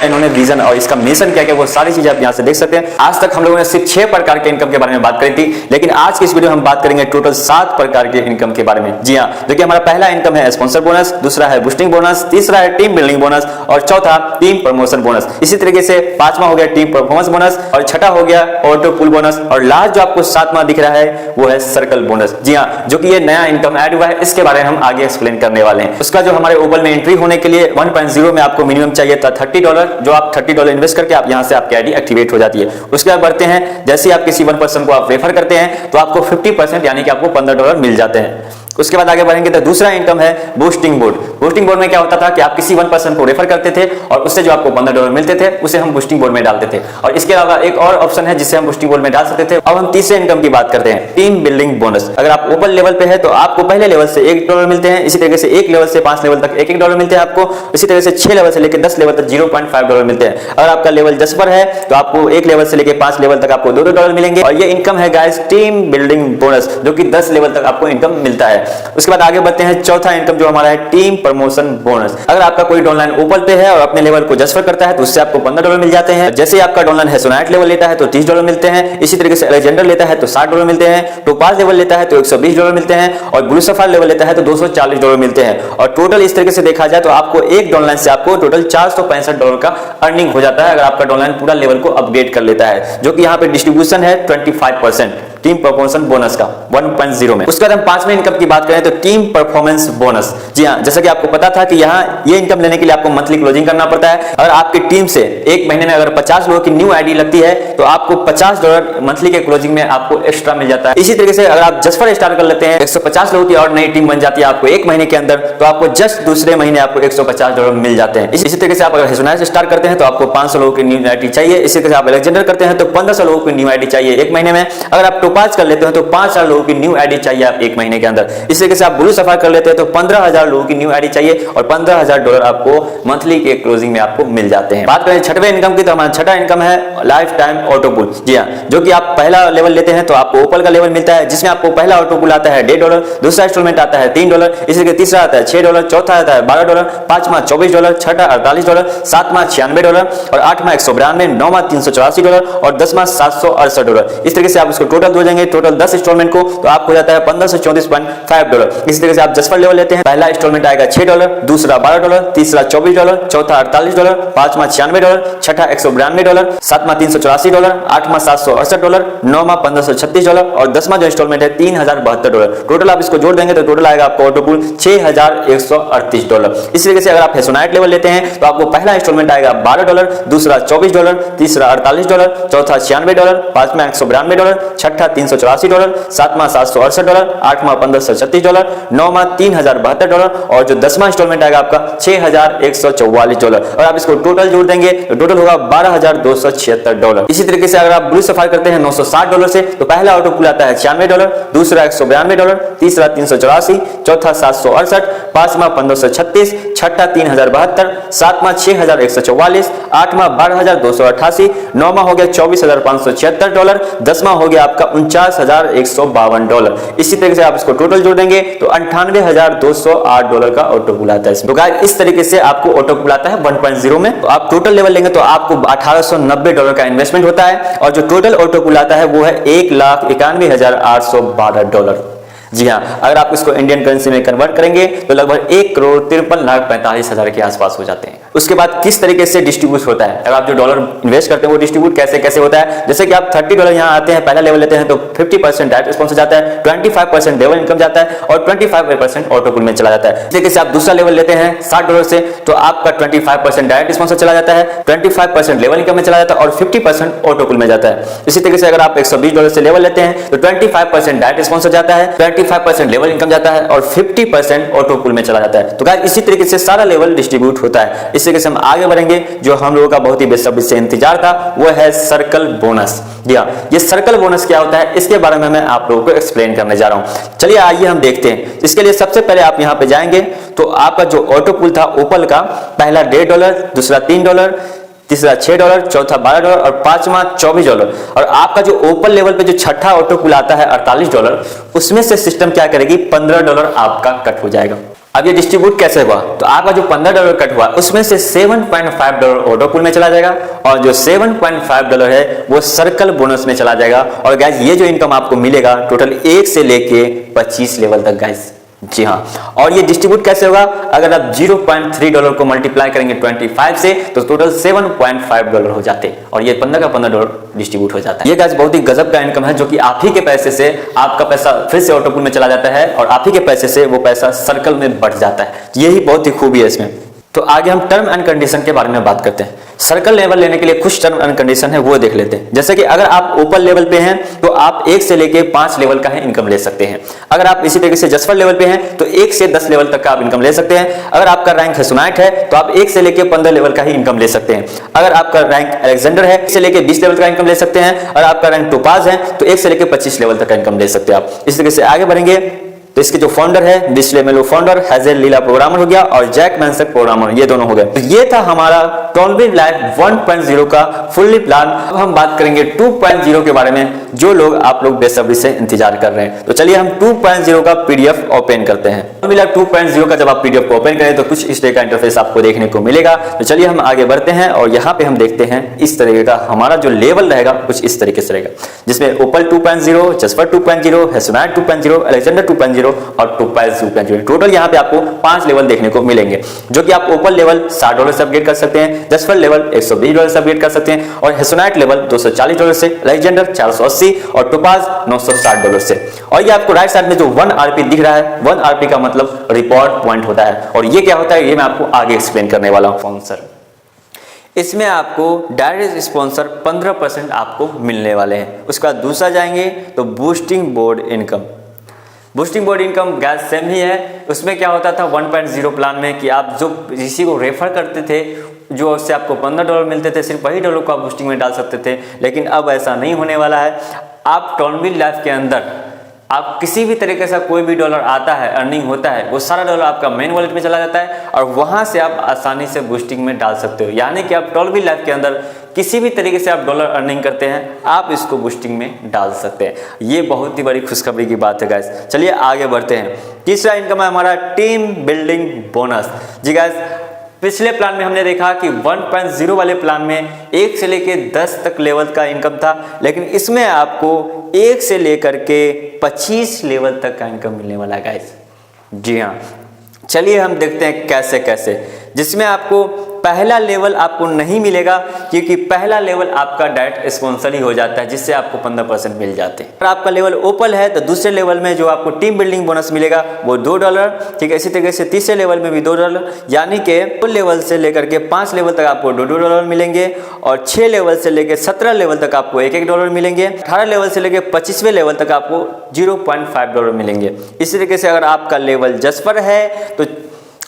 इन्होंने रीजन और इसका मिशन क्या क्या वो सारी चीजें आप यहाँ से देख सकते हैं। आज तक हम लोगों ने सिर्फ 6 प्रकार के इनकम के बारे में बात करी थी, लेकिन आज की इस वीडियो में हम बात करेंगे टोटल 7 प्रकार के इनकम के बारे में। जी हाँ, देखिए हमारा पहला इनकम है स्पॉन्सर बोनस, दूसरा है बूस्टिंग बोनस, तीसरा है टीम बिल्डिंग बोनस और चौथा टीम प्रमोशन बोनस। इसी तरीके से पांचवा हो गया टीम परफॉर्मेंस बोनस और छठा हो गया ऑटो पुल बोनस और लास्ट जो आपको सातवां दिख रहा है वो है सर्कल बोनस। जी हाँ, जो कि ये नया इनकम ऐड हुआ है, इसके बारे में हम आगे एक्सप्लेन करने वाले हैं। उसका जो हमारे ओपल में एंट्री होने के लिए 1.0 में आपको मिनिमम चाहिए था $30, जो आप $30 इन्वेस्ट करके आप यहां से आपकी आईडी एक्टिवेट हो जाती है। उसके बाद बढ़ते हैं, जैसे आप किसी 1 पर्सन को आप रेफर करते हैं तो आपको 50% यानी कि आपको $15 मिल जाते हैं। उसके बाद आगे बढ़ेंगे तो दूसरा इनकम है बूस्टिंग बोर्ड। बूस्टिंग बोर्ड में क्या होता था कि आप किसी 1 पर्सन को रेफर करते थे और उससे जो आपको $15 मिलते थे उसे हम बूस्टिंग बोर्ड में डालते थे। और इसके अलावा एक और ऑप्शन है जिससे हम बूस्टिंग बोर्ड में डाल सकते थे। अब हम तीसरे इनकम की बात करते हैं, टीम बिल्डिंग बोनस। अगर आप ओपन लेवल पे है तो आपको पहले लेवल से $1 मिलते हैं, इसी तरीके से 1 लेवल से 5 लेवल तक $1 मिलते हैं आपको, इसी तरह से 6 लेवल से लेकर 10 लेवल तक $0.5 मिलते हैं। अगर आपका लेवल 10 पर है तो आपको 1 लेवल से लेकर 5 लेवल तक आपको $2 मिलेंगे। और ये इनकम है गाइस टीम बिल्डिंग बोनस, जो कि 10 लेवल तक आपको इनकम मिलता है। उसके बाद आगे बढ़ते हैं, चौथा इनकम जो हमारा है टीम प्रमोशन बोनस। अगर आपका कोई डॉनलाइन ओपन पे है और अपने लेवल को जस्टिफाई करता है तो उससे आपको $15 मिल जाते हैं। जैसे ही आपका डॉनलाइन हेसोनाइट लेवल लेता है तो $30 मिलते हैं, इसी तरीके से अलेक्जेंडर लेता है तो $60 मिलते हैं, टोपाज लेवल लेता है तो $120 मिलते हैं और ब्लू सफायर लेवल लेता है तो $240 मिलते हैं। और टोटल इस तरीके से देखा जाए तो आपको एक डॉनलाइन से आपको टोटल $465 का अर्निंग हो जाता है अगर आपका डॉनलाइन पूरा लेवल को अपग्रेड कर लेता है, जो कि यहाँ पे डिस्ट्रीब्यूशन है 25% टीम परफॉर्मेंस बोनस का 1.0 में। उसके बाद हम पांचवें इनकम की बात करें तो टीम परफॉर्मेंस बोनस। जी हाँ, जैसा कि आपको पता था कि यहाँ ये इनकम लेने के लिए आपको मंथली क्लोजिंग करना पड़ता है। अगर आपकी टीम से एक महीने में अगर 50 लोगों की न्यू आईडी लगती है तो आपको $50 मंथली के क्लोजिंग में आपको एक्स्ट्रा मिल जाता है। इसी तरीके से अगर आप जस्ट फॉर स्टार्ट कर लेते हैं, 150 लोगों की और नई टीम बन जाती है आपको एक महीने के अंदर, तो आपको जस्ट दूसरे महीने आपको $150 मिल जाते हैं। इसी तरीके से आप अगर हेसोनाइट से स्टार्ट करते हैं तो आपको 500 लोगों की न्यू आईडी चाहिए। इसी तरीके से आप अलेक्जेंडर करते हैं तो 1500 लोगों की न्यू आईडी चाहिए एक महीने में। अगर आप टोपाज कर लेते हैं तो 5000 लोगों की न्यू आईडी चाहिए आप एक महीने के अंदर। इस तरीके से आप ब्लू सफायर कर लेते हैं तो 15000 लोगों की न्यू आईडी चाहिए और $15000 आपको मंथली के क्लोजिंग में आपको मिल जाते हैं। बात करें छठवें इनकम की तो हमारा छठा इनकम है लाइफ टाइम ऑटो पुल। जी हाँ, जो कि आप पहला लेवल लेते हैं तो आपको ओपल का लेवल मिलता है जिसमें आपको पहला ऑटो पुल आता है $1.5, दूसरा इंस्टॉलमेंट आता है $3, इसी तरीके तीसरा आता है $6, चौथा आता है $12, पांचवा $24, छठा $48, सातवां $96 और आठवां $192, नौवां $384 और 10वां $768। इस तरीके से आप इसको टोटल दो जाएंगे, टोटल 10 इंस्टॉलमेंट को, तो आपको जाता है $1534.5। इसी तरह से आप जस्ट फॉर लेवल लेते हैं, पहला इंस्टॉलमेंट आएगा $6, दूसरा $12, तीसरा $24, चौथा $48, पांचवा $96, छठा $192, सातवां $384, आठवां $768, नौवां $1536 और 10वां जो इंस्टॉलमेंट है $3072। टोटल आप इसको जोड़ देंगे तो टोटल आएगा आपको ऑटो पुल $6138। इस तरीके से अगर आप हेसोनाइट लेवल लेते हैं तो आपको पहला इंस्टॉलमेंट आएगा $12, दूसरा $24, तीसरा $48, चौथा $96, पांचवा $192, छठा $384, सातवां $768, आठवां $1536, नौवां $3072 और जो 10वां इंस्टॉलमेंट आएगा आपका $6144। और आप इसको टोटल जोड़ देंगे तो टोटल होगा $12276। इसी तरीके से अगर आप ब्लू सफायर करते हैं $960 से तो पहला ऑटो पुल आता है $96, दूसरा $192, तीसरा $384, चौथा $768, पांचवा $1536, छठा $3072, सातवां $6144, आठवां $12288, नौवां हो गया $24576, 10वां हो गया आपका $49152। इसी तरीके से आप इसको टोटल जोड़ देंगे तो $98,208 का ऑटो पुल आता है। तो गाइस इस तरीके से आपको ऑटो पुल आता है 1.0 में। तो आप टोटल लेवल लेंगे तो आपको $1890 का इन्वेस्टमेंट होता है और जो टोटल ऑटो पुल आता है वो है $1,91,812। जी हाँ, अगर आप इसको इंडियन करेंसी में कन्वर्ट करेंगे तो लगभग 1,53,45,000 के आसपास हो जाते हैं। उसके बाद किस तरीके से डिस्ट्रीब्यूट होता है, अगर आप जो डॉलर इन्वेस्ट करते हैं वो डिस्ट्रीब्यूट कैसे कैसे होता है। जैसे कि आप $30 यहाँ आते हैं, पहला लेवल लेते हैं तो 50% डायरेक्ट रिस्पॉन्स जाता है, 25% लेवल इनकम जाता है और 25% ऑटो पुल में चला जाता है। इस तरीके से आप दूसरा लेवल लेते हैं $60 से तो आपका 25% डायरेक्ट रिस्पॉन्स चला जाता है, 25% लेवल इनकम में चला जाता है और 50% ऑटो पुल में जाता है। इसी तरीके से अगर आप $120 से लेवल लेते हैं तो 25% डायरेक्ट रिस्पॉन्स जाता है, 25% लेवल इनकम जाता है और 50% ऑटो पुल में चला जाता है। तो गाइस इसी तरीके से सारा लेवल डिस्ट्रीब्यूट होता है। इस तरीके से हम आगे बढ़ेंगे। जो हम लोगों का बहुत ही बेसब्री से इंतजार था वो है सर्कल बोनस। जी हाँ, ये सर्कल बोनस क्या होता है इसके बारे में मैं आप लोगों को एक्सप्लेन करने जा रहा हूं। चलिए आइए हम देखते हैं। इसके लिए सबसे पहले आप यहां पे जाएंगे तो आपका जो ऑटो पुल था ओपल का, पहला $1.5, दूसरा $3, तीसरा $6, चौथा $12 और पांचवा $24। और आपका जो ओपन लेवल पे जो छठा ऑटो पुल आता है $48, उसमें से सिस्टम क्या करेगी $15 आपका कट हो जाएगा। अब ये डिस्ट्रीब्यूट कैसे हुआ, तो आपका जो $15 कट हुआ उसमें से $7.5 ऑटो पूल में चला जाएगा और जो $7.5 है वो सर्कल बोनस में चला जाएगा। और गाइस ये जो इनकम आपको मिलेगा टोटल 1 से लेके 25 लेवल तक गाइस, जी हाँ। और ये डिस्ट्रीब्यूट कैसे होगा, अगर आप $0.3 को मल्टीप्लाई करेंगे 25 से तो टोटल $7.5 हो जाते और ये 15 का $15 डिस्ट्रीब्यूट हो जाता है। ये गाइस बहुत ही गजब का इनकम है जो कि आप ही के पैसे से आपका पैसा फिर से ऑटो पूल में चला जाता है और आप ही के पैसे से वो पैसा सर्कल में बढ़ जाता है। यही बहुत ही खूबी है इसमें। तो आगे हम टर्म एंड कंडीशन के बारे में बात करते हैं। सर्कल लेवल लेने के लिए कुछ टर्म एंड कंडीशन है वो देख लेते हैं। जैसे कि अगर आप ओपन लेवल पे हैं तो आप 1 से लेके 5 लेवल का है इनकम ले सकते हैं। अगर आप इसी तरीके से जसफर लेवल पे हैं तो 1 से 10 लेवल तक का आप इनकम ले सकते हैं। अगर आपका रैंक हेसोनाइट है तो आप 1 से लेके 15 लेवल का ही इनकम ले सकते हैं। अगर आपका रैंक अलेक्जेंडर है 1 से लेके 20 लेवल का इनकम ले सकते हैं। अगर आपका रैंक टोपाज है तो 1 से लेके 25 लेवल तक का इनकम ले सकते हैं आप। इस तरीके से आगे बढ़ेंगे तो इसके जो फाउंडर है डिस्ले मेलो फाउंडर, हेजल लीला प्रोग्रामर हो गया और जैक मैंसक प्रोग्रामर, ये दोनों हो गए। तो ये था हमारा टॉलबिट लाइफ 1.0 का फुल्ली प्लान। अब हम बात करेंगे 2.0 के बारे में जो लोग आप लोग बेसब्री से इंतजार कर रहे हैं। तो चलिए हम 2.0 का पीडीएफ ओपन करते हैं। टॉलबिट लाइफ 2.0 का जब आप पीडीएफ को ओपन करें तो कुछ इस तरह का इंटरफेस आपको देखने को मिलेगा। तो चलिए हम आगे बढ़ते हैं और यहाँ पे हम देखते हैं इस तरीके का हमारा जो लेवल रहेगा कुछ इस तरीके से रहेगा, जिसमें ओपल 2.0, जसफर 2.0, हेसोनाइट 2.0, अलेक्जेंडर 2.0 और टोटल यहाँ पे आपको 5 लेवल देखने को मिलेंगे, जो कि आप ओपन लेवल $60 से अपग्रेड कर सकते हैं, जसफर लेवल $120 से अपग्रेड कर सकते हैं और हेसोनाइट लेवल $240 से, अलेक्जेंडर 480 और टोपाज $960 से। और ये आपको राइट साइड में जो 1 RP दिख रहा है, 1 RP का मतलब रिवॉर्ड पॉइंट होता है। और ये क्या होता है ये मैं आपको आगे एक्सप्लेन करने वाला हूँ। स्पॉन्सर, इसमें आपको डायरेक्ट स्पॉन्सर 15% आपको मिलने वाले हैं। उसका दूसरा जाएंगे तो boosting board income. Boosting board income गैस सेम ही है। उसमें क्या होता था 1.0 प्लान में कि आप जो किसी को रेफर करते थे जो उससे आपको $15 मिलते थे, सिर्फ वही डॉलर को आप बूस्टिंग में डाल सकते थे। लेकिन अब ऐसा नहीं होने वाला है। आप टॉर्नबिल लाइफ के अंदर आप किसी भी तरीके से कोई भी डॉलर आता है, अर्निंग होता है, वो सारा डॉलर आपका मेन वॉलेट में चला जाता है और वहां से आप आसानी से बूस्टिंग में डाल सकते हो। यानी कि आप टॉलबिल लाइफ के अंदर किसी भी तरीके से आप डॉलर अर्निंग करते हैं आप इसको बूस्टिंग में डाल सकते हैं। ये बहुत ही बड़ी खुशखबरी की बात है गाइस। चलिए आगे बढ़ते हैं। तीसरा इनकम है हमारा टीम बिल्डिंग बोनस। जी गाइस, पिछले प्लान में हमने देखा कि 1.0 वाले प्लान में 1 से लेके 10 तक लेवल का इनकम था, लेकिन इसमें आपको 1 से लेकर के 25 लेवल तक का इनकम मिलने वाला है गाइस। जी हाँ, चलिए हम देखते हैं कैसे कैसे। जिसमें आपको पहला लेवल आपको नहीं मिलेगा क्योंकि पहला लेवल आपका डायरेक्ट स्पॉन्सर ही हो जाता है, जिससे आपको 15% मिल जाते हैं। अगर आपका लेवल ओपन है तो दूसरे लेवल में जो आपको टीम बिल्डिंग बोनस मिलेगा वो $2, ठीक है। इसी तरीके से तीसरे लेवल में भी $2, यानी कि 2 लेवल से लेकर के 5 लेवल तक आपको $2 मिलेंगे और 6 लेवल से लेकर 17 लेवल तक आपको $1 मिलेंगे। 18 लेवल से लेकर 25वें लेवल तक आपको $0.5 मिलेंगे। इसी तरीके से अगर आपका लेवल जसफर है तो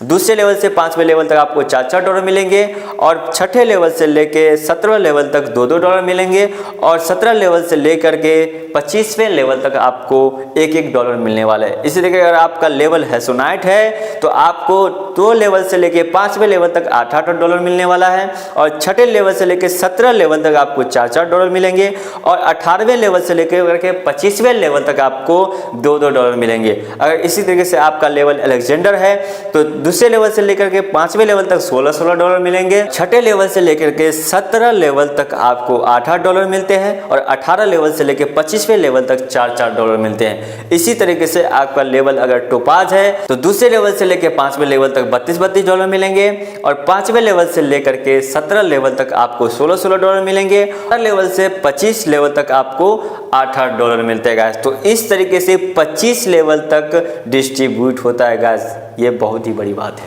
दूसरे लेवल से 5वें लेवल तक आपको $4 मिलेंगे और छठे लेवल से लेके 17वें लेवल तक $2 मिलेंगे और 17 लेवल से लेकर के 25वें लेवल तक आपको $1 मिलने वाला है। इसी तरीके अगर आपका लेवल हेसोनाइट है तो आपको 2 लेवल से लेके 5वें लेवल तक $8 मिलने वाला है और छठे लेवल से लेके 17 लेवल तक आपको $4 मिलेंगे और 18वें लेवल से लेकर के 25वें लेवल तक आपको $2 मिलेंगे। अगर इसी तरीके से आपका लेवल अलेक्जेंडर है तो दूसरे लेवल से लेकर के 5वें लेवल तक $16 मिलेंगे। छठे लेवल से लेकर के 17 लेवल तक आपको $8 मिलते हैं और 18 लेवल से लेकर 25वें लेवल तक $4 मिलते हैं। इसी तरीके से आपका लेवल अगर टोपाज है तो दूसरे लेवल से लेकर 5वें लेवल तक $32 मिलेंगे और 5वें लेवल से लेकर के 17 लेवल तक आपको $16 मिलेंगे और लेवल से 25 लेवल तक आपको $8 मिलते हैं गाइस। तो इस तरीके से 25 लेवल तक डिस्ट्रीब्यूट होता है गाइस। ये बहुत ही बड़ी बात है।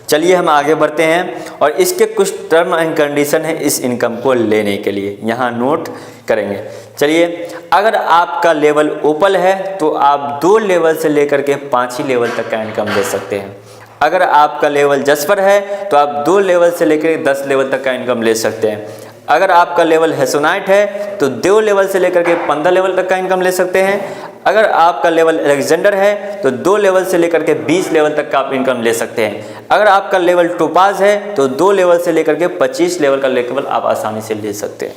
चलिए हम आगे बढ़ते हैं और इसके कुछ टर्म एंड कंडीशन है इस इनकम को लेने के लिए, यहाँ नोट करेंगे। चलिए, अगर आपका लेवल ओपल है तो आप 2 लेवल से लेकर के 5 ही लेवल तक का इनकम ले सकते हैं। अगर आपका लेवल जसफर है तो आप 2 लेवल से लेकर 10 लेवल तक का इनकम ले सकते हैं। अगर आपका लेवल हेसोनाइट है तो 2 लेवल से लेकर के 15 लेवल तक का इनकम ले सकते हैं। अगर आपका लेवल अलेक्जेंडर है तो 2 लेवल से लेकर के 20 लेवल तक का आप इनकम ले सकते हैं। अगर आपका लेवल टोपाज है तो 2 लेवल से लेकर के 25 लेवल का लेवल आप आसानी से ले सकते हैं।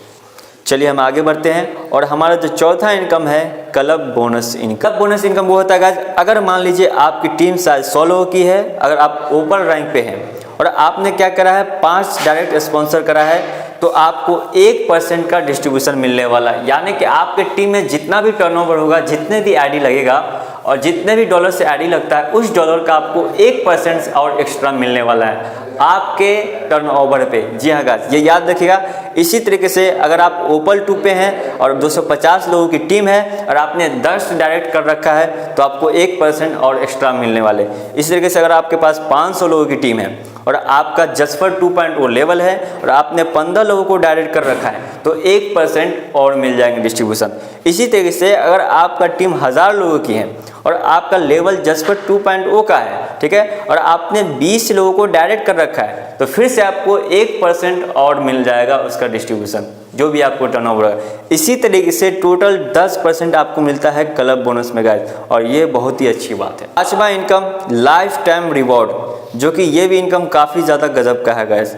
चलिए हम आगे बढ़ते हैं और हमारा जो चौथा इनकम है club bonus income. Club bonus income वो होता है गाइस, अगर मान लीजिए आपकी टीम शायद 100 लोगों की है, अगर आप ऊपर रैंक पे हैं और आपने क्या करा है 5 डायरेक्ट स्पॉन्सर करा है, तो आपको 1% का डिस्ट्रीब्यूशन मिलने वाला है। यानी कि आपके टीम में जितना भी टर्नओवर होगा, जितने भी आईडी लगेगा और जितने भी डॉलर से आईडी लगता है, उस डॉलर का आपको 1% और एक्स्ट्रा मिलने वाला है आपके टर्नओवर पे। जी हाँ गाइस, ये याद रखिएगा। इसी तरीके से अगर आप ओपल 2 पे हैं और 250 लोगों की टीम है और आपने 10 डायरेक्ट कर रखा है, तो आपको 1% और एक्स्ट्रा मिलने वाले। इसी तरीके से अगर आपके पास 500 लोगों की टीम है और आपका जसफर 2.0 लेवल है और आपने 15 लोगों को डायरेक्ट कर रखा है, तो 1% और मिल जाएंगे डिस्ट्रीब्यूशन। इसी तरीके से अगर आपका टीम 1000 लोगों की है और आपका लेवल जसफर 2.0 का है, ठीक है, और आपने 20 लोगों को डायरेक्ट कर रखा है, तो फिर से आपको 1% और मिल जाएगा उसका डिस्ट्रीब्यूशन, जो भी आपको टर्नओवर है। इसी तरीके से टोटल 10% आपको मिलता है क्लब बोनस में गाइस, और ये बहुत ही अच्छी बात है। पांचवा इनकम लाइफ टाइम रिवॉर्ड, जो कि ये भी इनकम काफ़ी ज़्यादा गजब का है गाइस।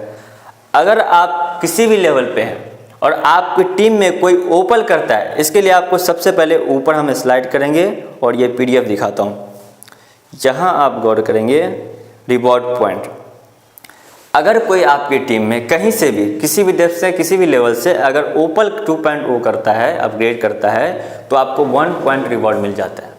अगर आप किसी भी लेवल पे हैं और आपकी टीम में कोई ओपल करता है, इसके लिए आपको सबसे पहले ऊपर हम स्लाइड करेंगे और ये PDF दिखाता हूँ। यहाँ आप गौर करेंगे रिवॉर्ड पॉइंट। अगर कोई आपकी टीम में कहीं से भी किसी भी डेप्थ से किसी भी लेवल से अगर ओपल 2.0 करता है, अपग्रेड करता है, तो आपको 1 पॉइंट रिवॉर्ड मिल जाता है,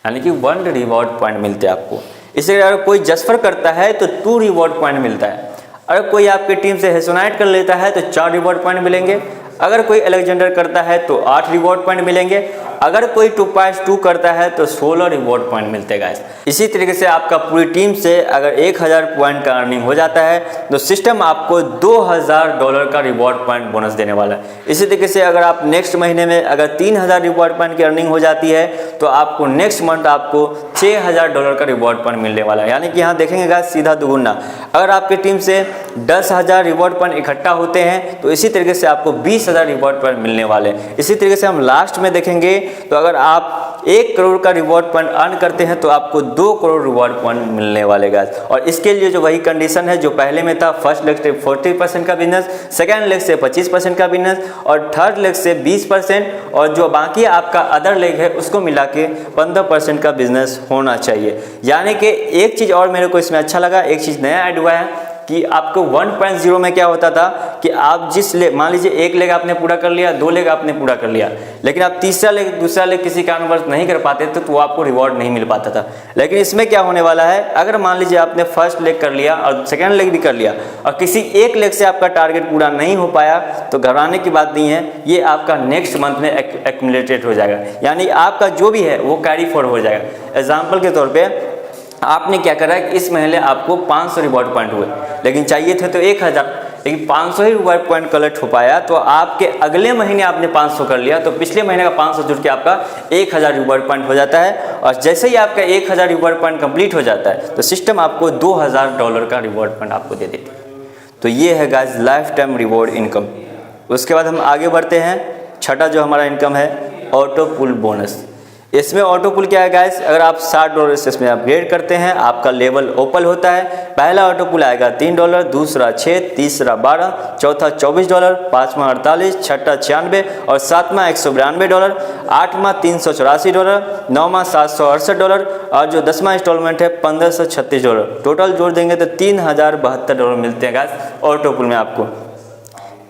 यानी कि 1 रिवॉर्ड पॉइंट मिलते हैं आपको। इसलिए अगर कोई जसफर करता है तो 2 रिवॉर्ड पॉइंट मिलता है। अगर कोई आपकी टीम से हेसोनाइट कर लेता है तो 4 रिवॉर्ड पॉइंट मिलेंगे। अगर कोई अलेक्जेंडर करता है तो 8 रिवॉर्ड पॉइंट मिलेंगे। अगर कोई 2.2 करता है तो 16 रिवॉर्ड पॉइंट मिलते हैं गाइस। इसी तरीके से आपका पूरी टीम से अगर 1000 पॉइंट का अर्निंग हो जाता है तो सिस्टम आपको $2000 का रिवॉर्ड पॉइंट बोनस देने वाला है। इसी तरीके से अगर आप नेक्स्ट महीने में अगर 3000 रिवॉर्ड पॉइंट की अर्निंग हो जाती है तो आपको नेक्स्ट मंथ आपको $6000 का रिवॉर्ड पॉइंट मिलने वाला है। यानी कि यहाँ देखेंगे गाइस सीधा दुगुना। अगर आपकी टीम से 10,000 रिवॉर्ड पॉइंट इकट्ठा होते हैं तो इसी तरीके से आपको 20,000 रिवॉर्ड पॉइंट मिलने वाले हैं। इसी तरीके से हम लास्ट में देखेंगे तो अगर आप 1 करोड़ का रिवॉर्ड पॉइंट अर्न करते हैं तो आपको 2 करोड़ रिवॉर्ड पॉइंट मिलने वाले गाइस। और इसके लिए जो वही कंडीशन है जो पहले में था, फर्स्ट लेग से 40% का बिजनेस, सेकेंड लेग से 25% का बिजनेस और थर्ड लेग से 20%, और जो बाकी आपका अदर लेग है उसको मिला के 15% का बिजनेस होना चाहिए। यानी कि एक चीज़ और मेरे को इसमें अच्छा लगा, एक चीज़ नया ऐड हुआ है कि आपको 1.0 में क्या होता था कि आप जिस लेग, मान लीजिए 1 लेग आपने पूरा कर लिया, 2 लेग आपने पूरा कर लिया, लेकिन आप तीसरा लेग दूसरा लेग किसी कारणवश नहीं कर पाते थे तो आपको रिवॉर्ड नहीं मिल पाता था। लेकिन इसमें क्या होने वाला है, अगर मान लीजिए आपने फर्स्ट लेग कर लिया और सेकेंड लेग भी कर लिया और किसी एक लेग से आपका टारगेट पूरा नहीं हो पाया तो घबराने की बात नहीं है, ये आपका नेक्स्ट मंथ में एक्यूमुलेटेड हो जाएगा। यानी आपका जो भी है वो कैरी फॉर हो जाएगा। एग्जाम्पल के तौर पर आपने क्या करा है, इस महीने आपको 500 रिवॉर्ड पॉइंट हुए, लेकिन चाहिए थे तो 1000, लेकिन 500 ही रिवॉर्ड पॉइंट कलेक्ट हो पाया, तो आपके अगले महीने आपने 500 कर लिया तो पिछले महीने का 500 जुड़ के आपका 1000 रिवॉर्ड पॉइंट हो जाता है। और जैसे ही आपका 1000 रिवॉर्ड पॉइंट कंप्लीट हो जाता है तो सिस्टम आपको $2000 का रिवॉर्ड पॉइंट आपको दे देती है। तो ये है guys life time reward income. उसके बाद हम आगे बढ़ते हैं। छठा जो हमारा इनकम है ऑटो पुल बोनस। इसमें ऑटो पुल क्या है गाइस, अगर आप $60 से इसमें अपग्रेड करते हैं, आपका लेवल ओपल होता है। पहला ऑटो पुल आएगा $3, दूसरा 6, तीसरा 12, चौथा $24, पाँचवा 48, छठा 96 और सातवां $192, आठवां $384, नौवां $768 और जो 10वां इंस्टॉलमेंट है $1536। टोटल जोड़ देंगे तो $3072 मिलते हैं गाइस ऑटो पुल में आपको।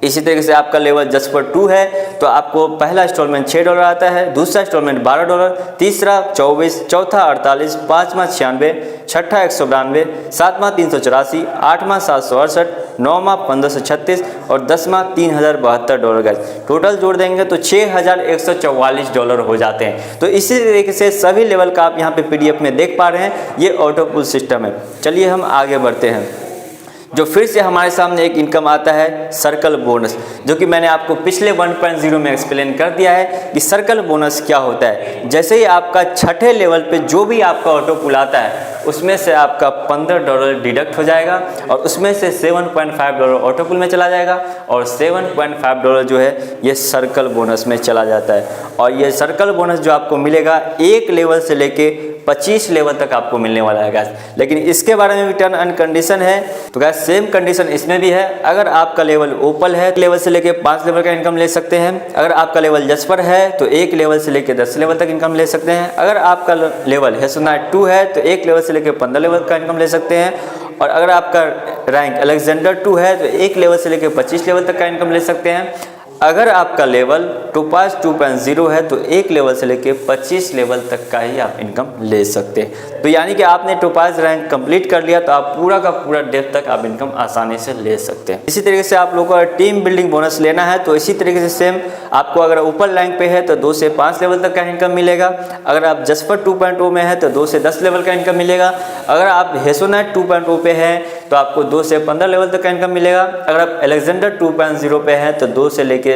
इसी तरीके से आपका लेवल जसफर 2 है तो आपको पहला इंस्टॉलमेंट $6 आता है, दूसरा इंस्टॉलमेंट $12, तीसरा 24, चौथा 48, पाँचवा 96, छठा 192, सातवां 384, आठवां 768, नौवां 1536 और 10वां $3072 गाइस। टोटल जोड़ देंगे तो $6144 हो जाते हैं। तो इसी तरीके से सभी लेवल का आप यहाँ पे PDF में देख पा रहे हैं, ये ऑटो पुल सिस्टम है। चलिए हम आगे बढ़ते हैं। जो फिर से हमारे सामने एक इनकम आता है सर्कल बोनस, जो कि मैंने आपको पिछले 1.0 में एक्सप्लेन कर दिया है कि सर्कल बोनस क्या होता है। जैसे ही आपका छठे लेवल पे जो भी आपका ऑटो पुल आता है उसमें से आपका $15 डिडक्ट हो जाएगा और उसमें से $7.5 ऑटो पुल में चला जाएगा और $7.5 जो है ये सर्कल बोनस में चला जाता है। और ये सर्कल बोनस जो आपको मिलेगा एक लेवल से लेके 25 लेवल तक आपको मिलने वाला है गाइस। लेकिन इसके बारे में भी टर्म एंड कंडीशन है। तो गाइस सेम कंडीशन इसमें भी है। अगर आपका लेवल ओपल है, लेवल से लेके 5 लेवल का इनकम ले सकते हैं। अगर आपका लेवल जस्पर है तो 1 लेवल से लेके 10 लेवल तक इनकम ले सकते हैं। अगर आपका लेवल हेसोनाइट 2 है तो 1 लेवल से लेके 15 लेवल का इनकम ले सकते हैं। और अगर आपका रैंक अलेक्जेंडर 2 है तो 1 लेवल से लेके 25 लेवल तक का इनकम ले सकते हैं। अगर आपका लेवल टोपाज 2.0 है तो 1 लेवल से लेके 25 लेवल तक का ही आप इनकम ले सकते हैं। तो यानी कि आपने टोपाज रैंक कंप्लीट कर लिया तो आप पूरा का पूरा डेप्थ तक आप इनकम आसानी से ले सकते हैं। इसी तरीके से आप लोगों को अगर टीम बिल्डिंग बोनस लेना है तो इसी तरीके से सेम आपको अगर ऊपर रैंक पे है तो 2 से 5 लेवल तक का इनकम मिलेगा। अगर आप जस्पर 2.0 में है तो 2 से 10 लेवल का इनकम मिलेगा। अगर आप हेसोनाइट 2.0 पे हैं तो आपको 2 से 15 लेवल तक का इनकम मिलेगा। अगर आप अलेक्जेंडर 2.0 पे हैं तो 2 से लेके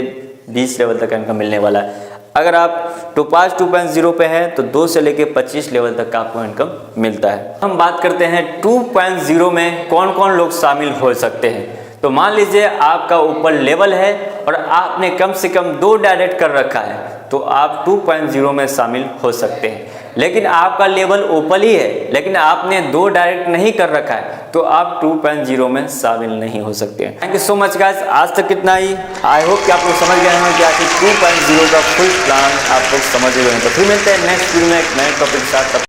20 लेवल तक का इनकम मिलने वाला है। अगर आप टोपाज 2.0 पे हैं तो 2 से लेके 25 लेवल तक का आपको इनकम मिलता है। हम बात करते हैं 2.0 में कौन कौन लोग शामिल हो सकते हैं। तो मान लीजिए आपका ऊपर लेवल है और आपने कम से कम 2 डायरेक्ट कर रखा है तो आप 2.0 में शामिल हो सकते हैं। लेकिन आपका लेवल ओपन ही है लेकिन आपने 2 डायरेक्ट नहीं कर रखा है तो आप 2.0 में शामिल नहीं हो सकते। Thank you so much guys, आज तक इतना ही। आई होप कि आप लोग समझ गए हैं कि आखिर 2.0 का फुल प्लान आप लोग समझ गए हैं। तो फिर मिलते हैं नेक्स्ट वीडियो में एक नए टॉपिक के साथ।